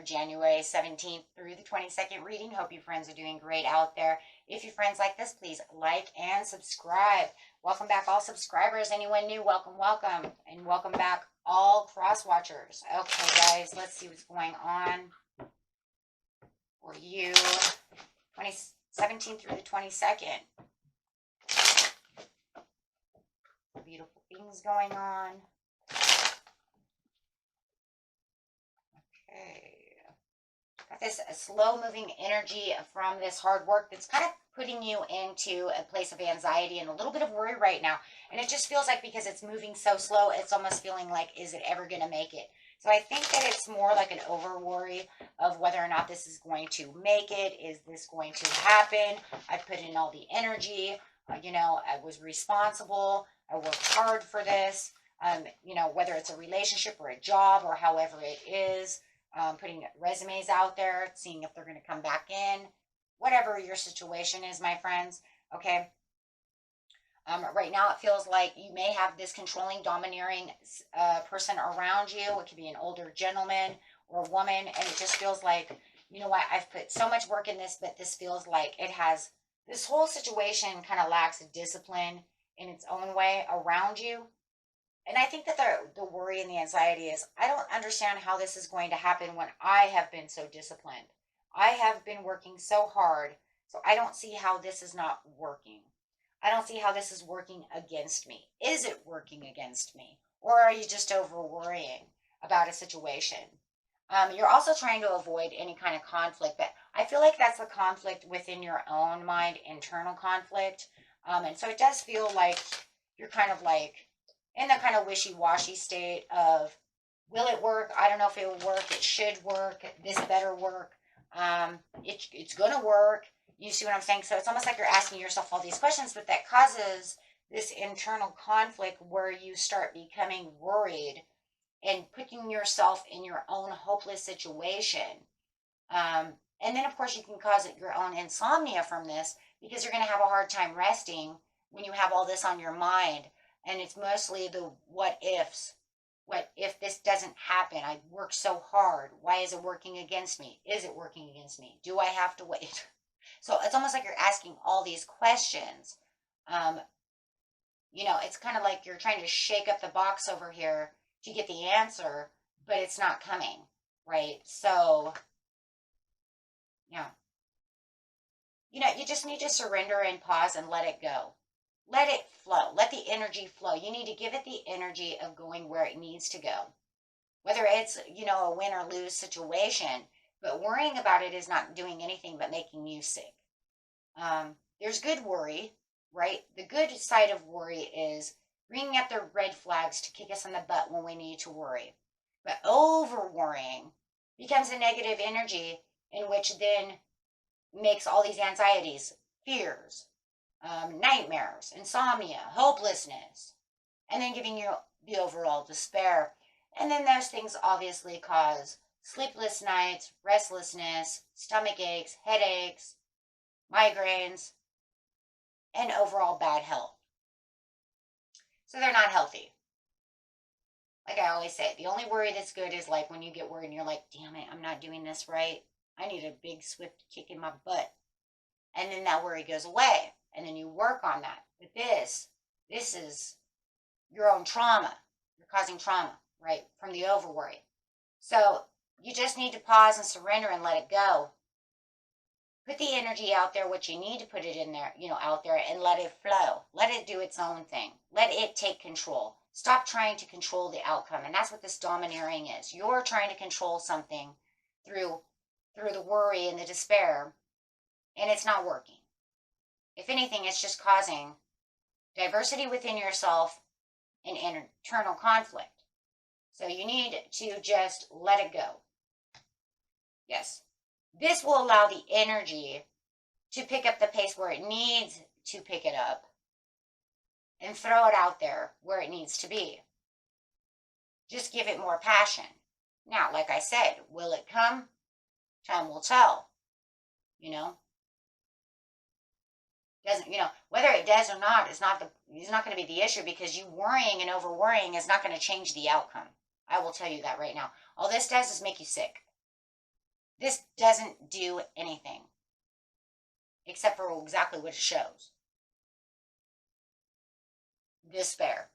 January 17th through the 22nd reading. Hope you friends are doing great out there. If you friends like this, please like and subscribe. Welcome back, all subscribers. Anyone new, welcome, welcome. And welcome back, all cross watchers. Okay, guys, let's see what's going on for you. 2017 through the 22nd. Beautiful things going on. Okay. Got this slow moving energy from this hard work that's kind of putting you into a place of anxiety and a little bit of worry right now. And it just feels like because it's moving so slow, it's almost feeling like, is it ever going to make it? So I think that it's more like an over worry of whether or not this is going to make it. Is this going to happen? I put in all the energy. You know, I was responsible. I worked hard for this. You know, whether it's a relationship or a job or however it is, putting resumes out there, seeing if they're going to come back in, whatever your situation is, my friends. Okay. Right now, it feels like you may have this controlling, domineering person around you. It could be an older gentleman or woman, and it just feels like, you know what, I've put so much work in this, but this feels like it has, this whole situation kind of lacks discipline in its own way around you. And I think that the worry and the anxiety is, I don't understand how this is going to happen when I have been so disciplined. I have been working so hard, so I don't see how this is not working. I don't see how this is working against me. Is it working against me? Or are you just over worrying about a situation? You're also trying to avoid any kind of conflict, but I feel like that's a conflict within your own mind, internal conflict. And so it does feel like you're kind of like in the kind of wishy-washy state of, will it work? I don't know if it will work. It should work. This better work. It's going to work. You see what I'm saying? So it's almost like you're asking yourself all these questions, but that causes this internal conflict where you start becoming worried and putting yourself in your own hopeless situation. And then, of course, you can cause your own insomnia from this because you're going to have a hard time resting when you have all this on your mind. And it's mostly the what ifs. What if this doesn't happen? I worked so hard. Why is it working against me? Is it working against me? Do I have to wait? So it's almost like you're asking all these questions. You know, it's kind of like you're trying to shake up the box over here to get the answer, but it's not coming, right? So, yeah. You know, you just need to surrender and pause and let it go. Let it flow. Let the energy flow. You need to give it the energy of going where it needs to go. Whether it's, you know, a win or lose situation, but worrying about it is not doing anything but making you sick. There's good worry, right? The good side of worry is bringing up the red flags to kick us in the butt when we need to worry. But over worrying becomes a negative energy in which then makes all these anxieties, fears, nightmares, insomnia, hopelessness, and then giving you the overall despair. And then those things obviously cause sleepless nights, restlessness, stomach aches, headaches, migraines, and overall bad health. So they're not healthy. Like I always say, the only worry that's good is like when you get worried and you're like, damn it, I'm not doing this right. I need a big, swift kick in my butt. And then that worry goes away. And then you work on that. But this is your own trauma. You're causing trauma, right? From the over worry. So you just need to pause and surrender and let it go. Put the energy out there, what you need to put it in there, you know, out there, and let it flow. Let it do its own thing. Let it take control. Stop trying to control the outcome. And that's what this domineering is. You're trying to control something through the worry and the despair, and it's not working. If anything, it's just causing diversity within yourself and internal conflict. So you need to just let it go. Yes. This will allow the energy to pick up the pace where it needs to pick it up and throw it out there where it needs to be. Just give it more passion. Now, like I said, will it come? Time will tell. You know? Doesn't, you know, whether it does or not is not going to be the issue, because you worrying and over worrying is not going to change the outcome. I will tell you that right now. All this does is make you sick. This doesn't do anything except for exactly what it shows. Despair.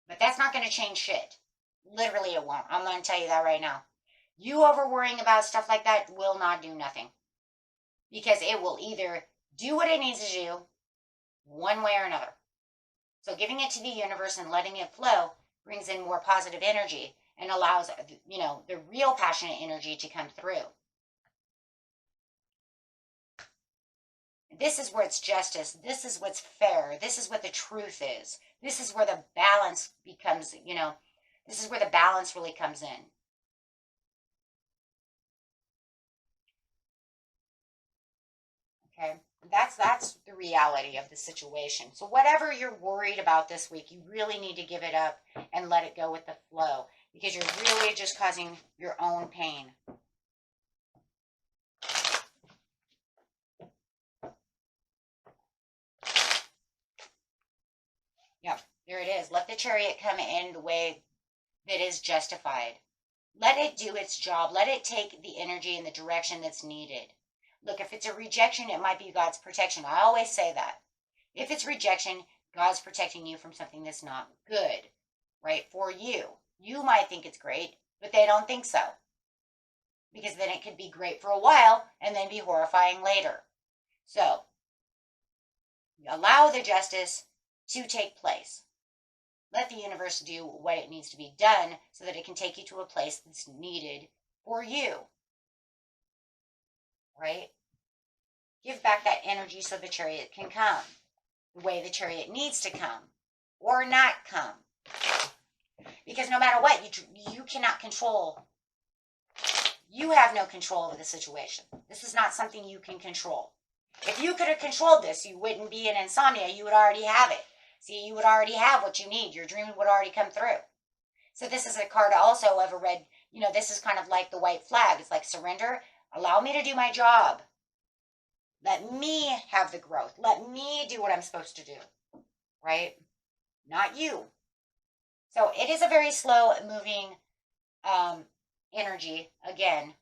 But that's not going to change shit. Literally, it won't. I'm going to tell you that right now. You over worrying about stuff like that will not do nothing. Because it will either do what it needs to do one way or another. So giving it to the universe and letting it flow brings in more positive energy and allows, the real passionate energy to come through. This is where it's justice. This is what's fair. This is what the truth is. This is where the balance becomes, this is where the balance really comes in. Okay, that's the reality of the situation. So whatever you're worried about this week, you really need to give it up and let it go with the flow, because you're really just causing your own pain. Yep, there it is. Let the Chariot come in the way that is justified. Let it do its job. Let it take the energy in the direction that's needed. Look, if it's a rejection, it might be God's protection. I always say that. If it's rejection, God's protecting you from something that's not good, right, for you. You might think it's great, but they don't think so. Because then it could be great for a while and then be horrifying later. So, allow the justice to take place. Let the universe do what it needs to be done so that it can take you to a place that's needed for you. Right? Give back that energy so the Chariot can come the way the Chariot needs to come, or not come. Because no matter what, you cannot control. You have no control over the situation. This is not something you can control. If you could have controlled this, you wouldn't be in insomnia. You would already have it. See, you would already have what you need. Your dream would already come through. So this is a card also of a red, this is kind of like the white flag. It's like surrender. Allow me to do my job. Let me have the growth. Let me do what I'm supposed to do. Right? Not you. So it is a very slow moving energy again.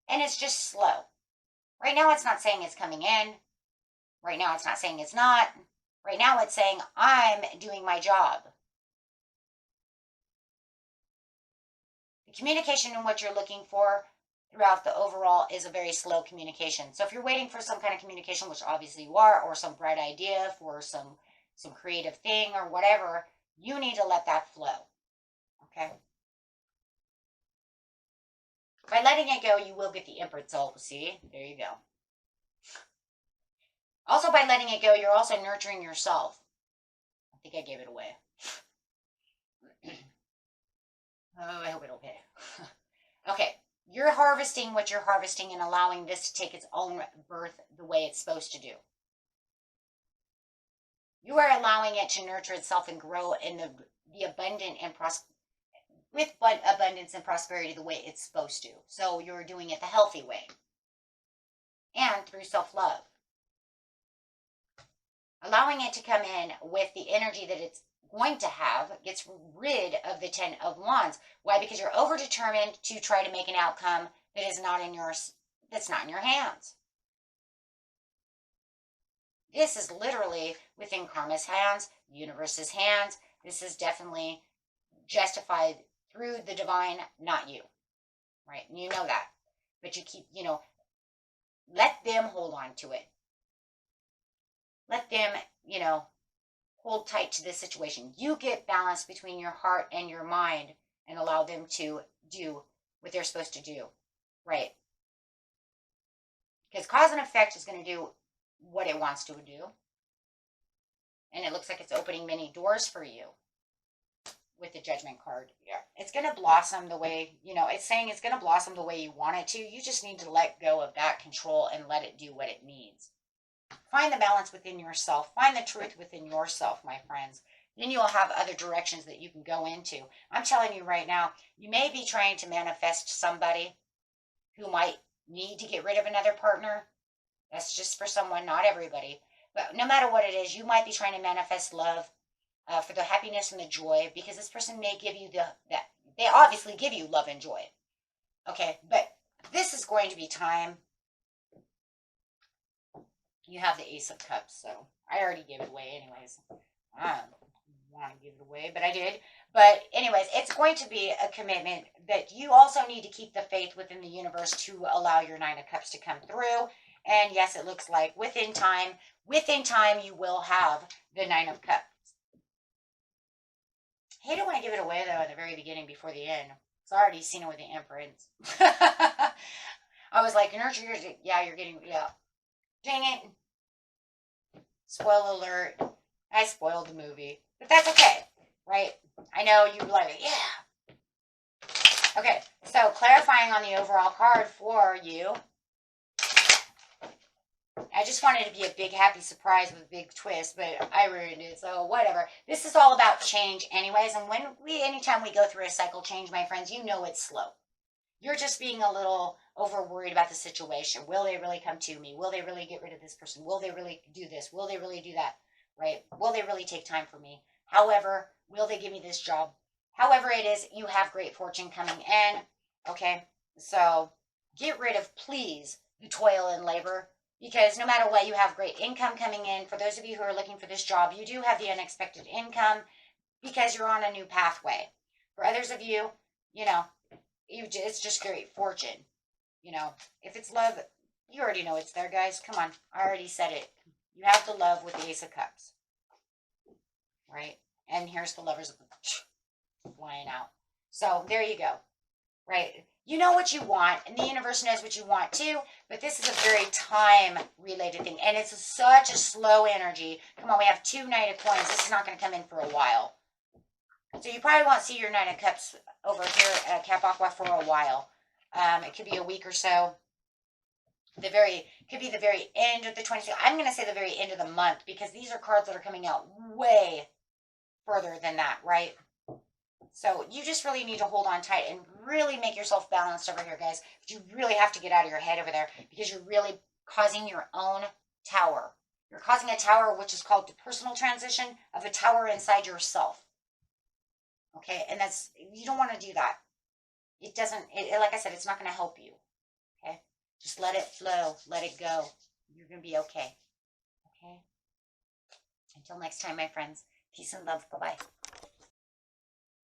And it's just slow. Right now it's not saying it's coming in. Right now it's not saying it's not. Right now it's saying I'm doing my job. The communication and what you're looking for throughout the overall is a very slow communication. So if you're waiting for some kind of communication, which obviously you are, or some bright idea for some creative thing or whatever, you need to let that flow. Okay? By letting it go, you will get the Empress. See? There you go. Also, by letting it go, you're also nurturing yourself. I think I gave it away. Oh, I hope it'll pay. Okay. You're harvesting what you're harvesting and allowing this to take its own birth the way it's supposed to do. You are allowing it to nurture itself and grow in the abundant and with abundance and prosperity the way it's supposed to. So you're doing it the healthy way. And through self-love. Allowing it to come in with the energy that it's going to have gets rid of the 10 of Wands. Why? Because you're over-determined to try to make an outcome that is not in that's not in your hands. This is literally within karma's hands, the universe's hands. This is definitely justified through the divine, not you. Right? And you know that. But you keep, let them hold on to it. Let them, hold tight to this situation. You get balance between your heart and your mind and allow them to do what they're supposed to do. Right? Because cause and effect is going to do what it wants to do. And it looks like it's opening many doors for you with the Judgment card. Yeah. It's going to blossom the way, it's saying it's going to blossom the way you want it to. You just need to let go of that control and let it do what it needs. Find the balance within yourself. Find the truth within yourself, my friends. Then you'll have other directions that you can go into. I'm telling you right now, you may be trying to manifest somebody who might need to get rid of another partner. That's just for someone, not everybody. But no matter what it is, you might be trying to manifest love for the happiness and the joy, because this person may give you they obviously give you love and joy. Okay, but this is going to be time. You have the Ace of Cups, so I already gave it away anyways. I don't want to give it away, but I did. But anyways, it's going to be a commitment that you also need to keep the faith within the universe to allow your Nine of Cups to come through. And yes, it looks like within time you will have the Nine of Cups. I hate it when I give it away though at the very beginning before the end. It's already seen it with the Empress. I was like, nurture yours. Yeah, you're getting, yeah. Dang it. Spoiler alert. I spoiled the movie. But that's okay, right? I know you like it. Yeah. Okay, so clarifying on the overall card for you. I just wanted to be a big happy surprise with a big twist, but I ruined it, so whatever. This is all about change anyways, and anytime we go through a cycle change, my friends, you know it's slow. You're just being a little over worried about the situation. Will they really come to me? Will they really get rid of this person? Will they really do this? Will they really do that? Right? Will they really take time for me? However, will they give me this job? However it is, you have great fortune coming in. Okay? So get rid of, please, the toil and labor. Because no matter what, you have great income coming in. For those of you who are looking for this job, you do have the unexpected income because you're on a new pathway. For others of you, you know, it's just great fortune. You know, if it's love, you already know it's there, guys. Come on. I already said it. You have the love with the Ace of Cups. Right? And here's the Lovers flying out. So there you go. Right? You know what you want, and the universe knows what you want too, but this is a very time-related thing, and it's such a slow energy. Come on, we have 2 Knight of Coins. This is not going to come in for a while. So you probably won't see your Knight of Cups over here at Cap Aqua for a while. It could be a week or so. Could be the very end of the 26th. I'm going to say the very end of the month, because these are cards that are coming out way further than that, right? So you just really need to hold on tight and really make yourself balanced over here, guys. But you really have to get out of your head over there, because you're really causing your own tower. You're causing a tower, which is called the personal transition of a tower inside yourself. Okay, and you don't want to do that. It doesn't, like I said, it's not going to help you. Okay, just let it flow, let it go. You're going to be okay. Okay, until next time, my friends, peace and love. Bye-bye.